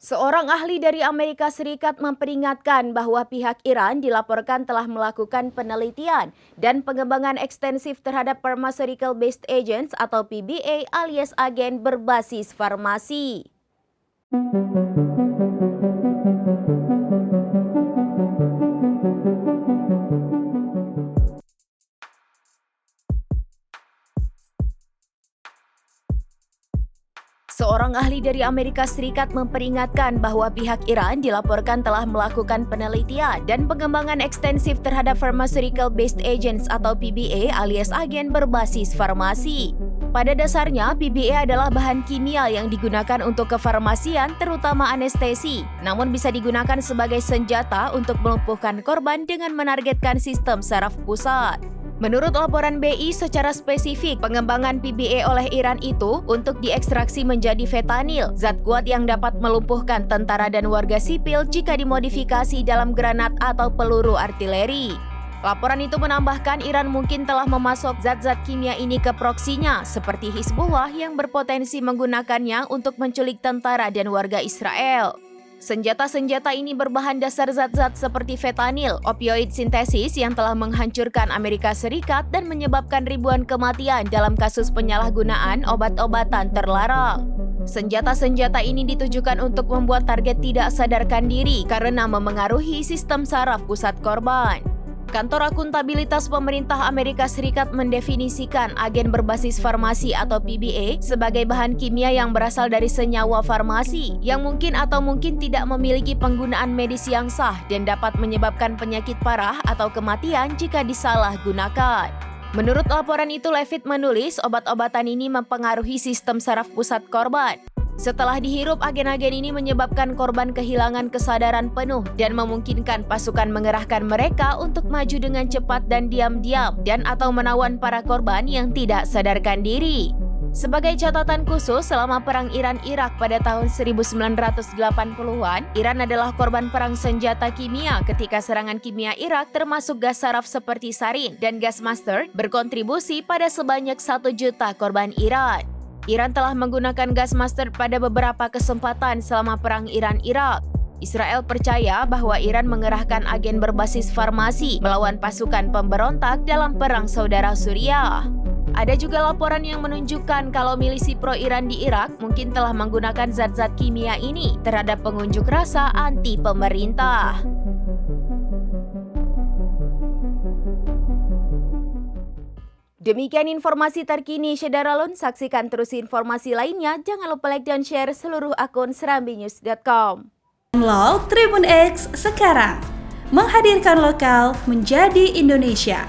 Seorang ahli dari Amerika Serikat memperingatkan bahwa pihak Iran dilaporkan telah melakukan penelitian dan pengembangan ekstensif terhadap Pharmaceutical Based Agents atau PBA alias agen berbasis farmasi. Seorang ahli dari Amerika Serikat memperingatkan bahwa pihak Iran dilaporkan telah melakukan penelitian dan pengembangan ekstensif terhadap Pharmaceutical Based Agents atau PBA alias agen berbasis farmasi. Pada dasarnya, PBA adalah bahan kimia yang digunakan untuk kefarmasian terutama anestesi, namun bisa digunakan sebagai senjata untuk melumpuhkan korban dengan menargetkan sistem saraf pusat. Menurut laporan BI secara spesifik, pengembangan PBA oleh Iran itu untuk diekstraksi menjadi fentanyl, zat kuat yang dapat melumpuhkan tentara dan warga sipil jika dimodifikasi dalam granat atau peluru artileri. Laporan itu menambahkan Iran mungkin telah memasok zat-zat kimia ini ke proksinya, seperti Hizbullah yang berpotensi menggunakannya untuk menculik tentara dan warga Israel. Senjata-senjata ini berbahan dasar zat-zat seperti fentanyl, opioid sintesis yang telah menghancurkan Amerika Serikat dan menyebabkan ribuan kematian dalam kasus penyalahgunaan obat-obatan terlarang. Senjata-senjata ini ditujukan untuk membuat target tidak sadarkan diri karena memengaruhi sistem saraf pusat korban. Kantor Akuntabilitas Pemerintah Amerika Serikat mendefinisikan agen berbasis farmasi atau PBA sebagai bahan kimia yang berasal dari senyawa farmasi yang mungkin atau mungkin tidak memiliki penggunaan medis yang sah dan dapat menyebabkan penyakit parah atau kematian jika disalahgunakan. Menurut laporan itu, Levitt menulis obat-obatan ini mempengaruhi sistem saraf pusat korban. Setelah dihirup, agen-agen ini menyebabkan korban kehilangan kesadaran penuh dan memungkinkan pasukan mengerahkan mereka untuk maju dengan cepat dan diam-diam dan atau menawan para korban yang tidak sadarkan diri. Sebagai catatan khusus, selama Perang Iran-Irak pada tahun 1980-an, Iran adalah korban perang senjata kimia ketika serangan kimia Irak termasuk gas saraf seperti sarin dan gas mustard berkontribusi pada sebanyak 1 juta korban Iran. Iran telah menggunakan gas mustard pada beberapa kesempatan selama Perang Iran-Irak. Israel percaya bahwa Iran mengerahkan agen berbasis farmasi melawan pasukan pemberontak dalam Perang Saudara Suriah. Ada juga laporan yang menunjukkan kalau milisi pro-Iran di Irak mungkin telah menggunakan zat-zat kimia ini terhadap pengunjuk rasa anti-pemerintah. Demikian informasi terkini Syederalun, saksikan terus informasi lainnya, jangan lupa like dan share seluruh akun serambinews.com. Download Tribun X sekarang, menghadirkan lokal menjadi Indonesia.